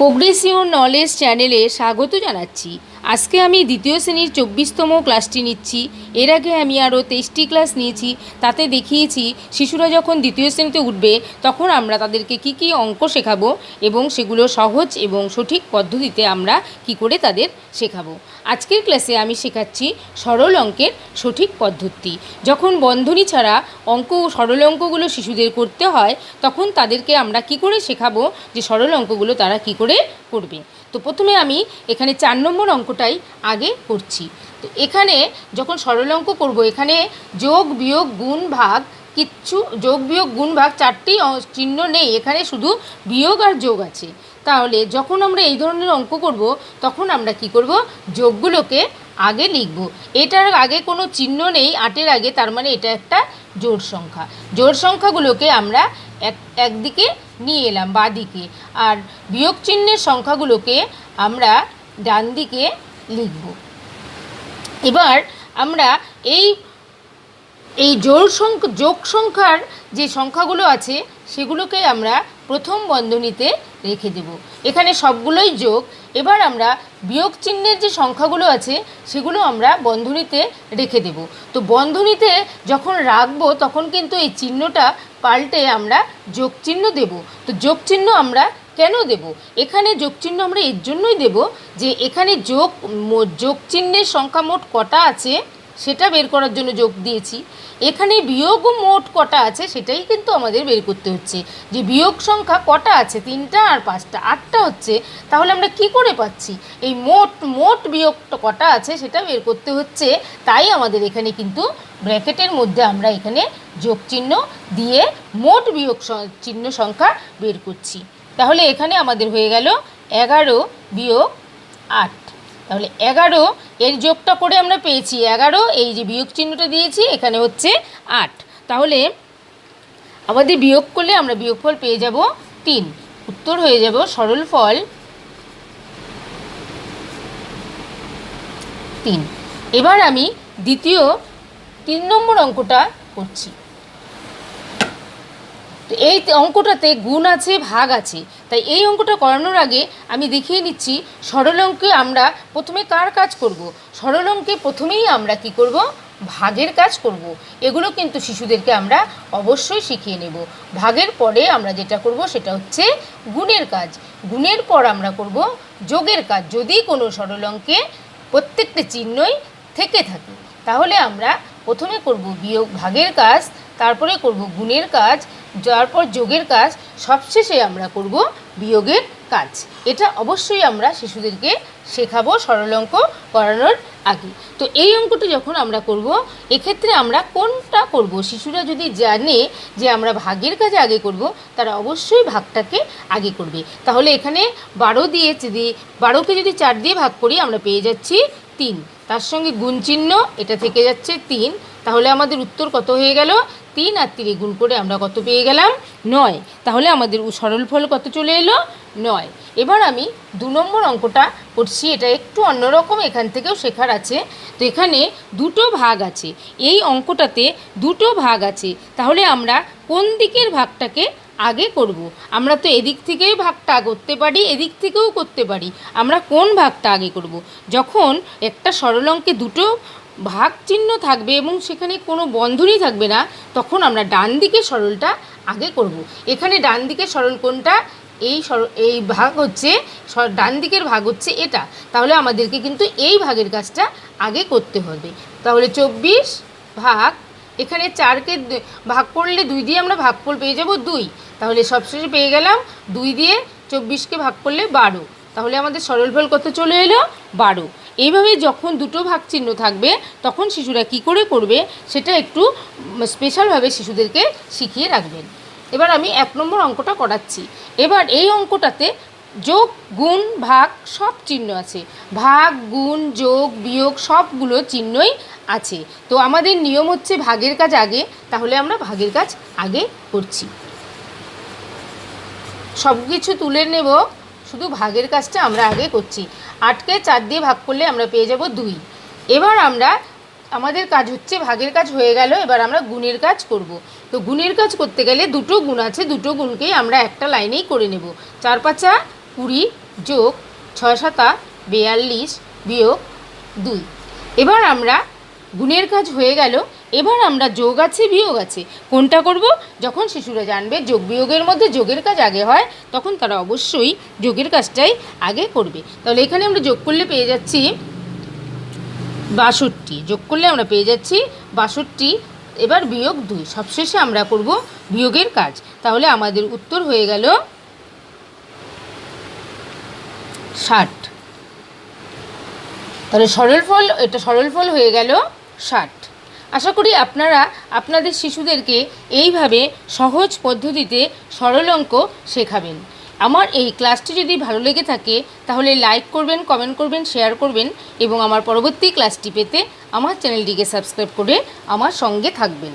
Progressive knowledge চ্যানেলে স্বাগত জানাচ্ছি। আজকে আমি দ্বিতীয় শ্রেণীর 24তম ক্লাসটি নিচ্ছি। এর আগে আমি আরও 23টি ক্লাস নিয়েছি। তাতে দেখিয়েছি শিশুরা যখন দ্বিতীয় শ্রেণীতে উঠবে তখন আমরা তাদেরকে কি কি অঙ্ক শেখাবো এবং সেগুলো সহজ এবং সঠিক পদ্ধতিতে আমরা কি করে তাদের শেখাবো। আজকের ক্লাসে আমি শেখাচ্ছি সরল অঙ্কের সঠিক পদ্ধতি। যখন বন্ধনী ছাড়া সরল অঙ্কগুলো শিশুদের করতে হয় তখন তাদেরকে আমরা কি করে শেখাবো যে সরল অঙ্কগুলো তারা কি করে করবে। তো প্রথমে আমি এখানে 4 নম্বর অঙ্কটাই আগে করছি। তো এখানে যখন সরল অঙ্ক করব এখানে যোগ বিয়োগ গুণ ভাগ কিচ্ছু যোগ বিয়োগ গুণ ভাগ 4টি চিহ্ন নেই, এখানে শুধু বিয়োগ আর যোগ আছে। তাহলে যখন আমরা এই ধরনের অঙ্ক করব তখন আমরা কি করব, যোগগুলোকে আগে লিখব। এটার আগে কোনো চিহ্ন নেই 8-এর আগে, তার মানে এটা একটা জোড় সংখ্যা। জোড় সংখ্যাগুলোকে আমরা একদিকে নিয়ে এলাম বাঁ দিকে, আর বিয়োগ চিহ্নের সংখ্যাগুলোকে আমরা ডান দিকে লিখব। এবার আমরা এই যোগ সংখ্যার যে সংখ্যাগুলো আছে সেগুলোকে আমরা প্রথম বন্ধনীতে রেখে দেব। এখানে সবগুলোই যোগ। এবার আমরা বিয়োগ চিহ্নের যে সংখ্যাগুলো আছে সেগুলো আমরা বন্ধনীতে রেখে দেব। তো বন্ধনীতে যখন রাখবো তখন কিন্তু এই চিহ্নটা পাল্টে আমরা যোগ চিহ্ন দেব। তো যোগ চিহ্ন আমরা কেন দেব? এখানে যোগ চিহ্ন আমরা এর জন্যই দেব যে এখানে যোগ চিহ্নের সংখ্যা মোট কটা আছে সেটা বের করার জন্য যোগ দিয়েছি। এখানে বিয়োগ মোট কটা আছে সেটাই কিন্তু আমাদের বের করতে হচ্ছে, যে বিয়োগ সংখ্যা কটা আছে, 3টা আর 5টা, 8টা হচ্ছে। তাহলে আমরা কি করে পাচ্ছি এই মোট বিয়োগ কটা আছে সেটা বের করতে হচ্ছে। তাই আমাদের এখানে কিন্তু ব্র্যাকেটের মধ্যে আমরা এখানে যোগ চিহ্ন দিয়ে মোট বিয়োগ চিহ্ন সংখ্যা বের করছি। তাহলে এখানে আমাদের হয়ে গেল 11 বিয়োগ 8। তাহলে 11 এর যোগটা করে আমরা পেয়েছি 11, এই যে বিয়োগ চিহ্নটা দিয়েছি এখানে হচ্ছে 8। তাহলে আমাদের বিয়োগ করলে আমরা বিয়োগফল পেয়ে যাব 3। উত্তর হয়ে যাব সরল ফল 3। এবার আমি দ্বিতীয় 3 নম্বর অঙ্কটা করছি। তো এই অঙ্কটাতে গুণ আছে ভাগ আছে, তাই এই অঙ্কটা করানোর আগে আমি দেখিয়ে নিচ্ছি সরল অঙ্কে আমরা প্রথমে কার কাজ করব। সরল অঙ্কে প্রথমেই আমরা কি করব, ভাগের কাজ করব। এগুলো কিন্তু শিশুদেরকে আমরা অবশ্যই শিখিয়ে নেব। ভাগের পরে আমরা যেটা করব সেটা হচ্ছে গুণের কাজ। গুণের পর আমরা করব যোগের কাজ। যদি কোনো সরল অঙ্কে প্রত্যেকটা চিহ্নই থেকে থাকে তাহলে আমরা প্রথমে করব ভাগের কাজ, তারপরে করব গুণের কাজ, তারপর যোগের কাজ, সবশেষে আমরা করব বিয়োগের কাজ। এটা অবশ্যই আমরা শিশুদেরকে শেখাবো সরল অঙ্ক করানোর আগে। তো এই অঙ্কটা যখন আমরা করব এক্ষেত্রে আমরা কোনটা করব, শিশুরা যদি জানে যে আমরা ভাগের কাজ আগে করব তারা অবশ্যই ভাগটাকে আগে করবে। তাহলে এখানে 12 দিয়ে যদি 12কে যদি 4 দিয়ে ভাগ করি আমরা পেয়ে যাচ্ছি 3, তার সঙ্গে গুণ চিহ্ন এটা থেকে যাচ্ছে 3। তাহলে আমাদের উত্তর কত হয়ে গেল, 3 আর 3 গুণ করে আমরা কত পেয়ে গেলাম, 9। তাহলে আমাদের সরল ফল কত চলে এলো, 9। এবার আমি 2 নম্বর অঙ্কটা করছি। এটা একটু অন্যরকম, এখান থেকেও শেখার আছে। তো এখানে দুটো ভাগ আছে, এই অঙ্কটাতে দুটো ভাগ আছে। তাহলে আমরা কোন দিকের ভাগটাকে আগে করব? আমরা তো এদিক থেকেই ভাগটা করতে পারি, এদিক থেকেও করতে পারি। আমরা কোন ভাগটা আগে করব? যখন একটা সরল অঙ্কে দুটো ভাগ চিহ্ন থাকবে এবং সেখানে কোনো বন্ধনী থাকবে না তখন আমরা ডান দিকের সরলটা আগে করব। এখানে ডান দিকের সরল কোনটা, এই ভাগ হচ্ছে ডান দিকের ভাগ হচ্ছে এটা। তাহলে আমাদেরকে কিন্তু এই ভাগের কাজটা আগে করতে হবে। তাহলে 24 ভাগ, এখানে 4কে ভাগ করলে 2 দিয়ে আমরা ভাগফল পেয়ে যাব 2। তাহলে সবশেষে পেয়ে গেলাম 2 দিয়ে 24কে ভাগ করলে 12। তাহলে আমাদের সরল ফল কত চলে এলো, 12। এইভাবে যখন দুটো ভাগ চিহ্ন থাকবে তখন শিশুরা কি করে করবে সেটা একটু স্পেশালভাবে শিশুদেরকে শিখিয়ে রাখবেন। এবার আমি 1 নম্বর অঙ্কটা করাচ্ছি। এবার এই অঙ্কটাতে যোগ গুণ ভাগ সব চিহ্ন আছে, ভাগ গুণ যোগ বিয়োগ সবগুলো চিহ্নই আছে। তো আমাদের নিয়ম হচ্ছে ভাগের কাজ আগে, তাহলে আমরা ভাগের কাজ আগে করছি। সব কিছু তুলে নেব, শুধু ভাগের কাজটা আমরা আগে করছি। 8কে 4 দিয়ে ভাগ করলে আমরা পেয়ে যাব 2। এবার আমাদের কাজ হচ্ছে ভাগের কাজ হয়ে গেল, এবার আমরা গুণের কাজ করব। তো গুণের কাজ করতে গেলে দুটো গুণ আছে, দুটো গুণকেই আমরা একটা লাইনেই করে নেব। 4 5 20 যোগ 6 7 42 বিয়োগ 2। এবার আমরা গুণের কাজ হয়ে গেল। এবার আমরা যোগ আছে বিয়োগ আছে কোনটা করব? যখন শিশুরা জানবে যোগ বিয়োগের মধ্যে যোগের কাজ আগে হয়, তখন তারা অবশ্যই যোগের কাজটাই আগে করবে। তাহলে এখানে আমরা যোগ করলে পেয়ে যাচ্ছি 62, যোগ করলে আমরা পেয়ে যাচ্ছি 62। এবার বিয়োগ 2, সবশেষে আমরা করব বিয়োগের কাজ। তাহলে আমাদের উত্তর হয়ে গেল 60। তাহলে এটা সরলফল হয়ে গেল 60। আশা করি আপনারা আপনাদের শিশুদেরকে এইভাবে সহজ পদ্ধতিতে সরল অঙ্ক শেখাবেন। আমার এই ক্লাসটি যদি ভালো লেগে থাকে তাহলে লাইক করবেন, কমেন্ট করবেন, শেয়ার করবেন এবং আমার পরবর্তী ক্লাসটি পেতে আমার চ্যানেলটিকে সাবস্ক্রাইব করে আমার সঙ্গে থাকবেন।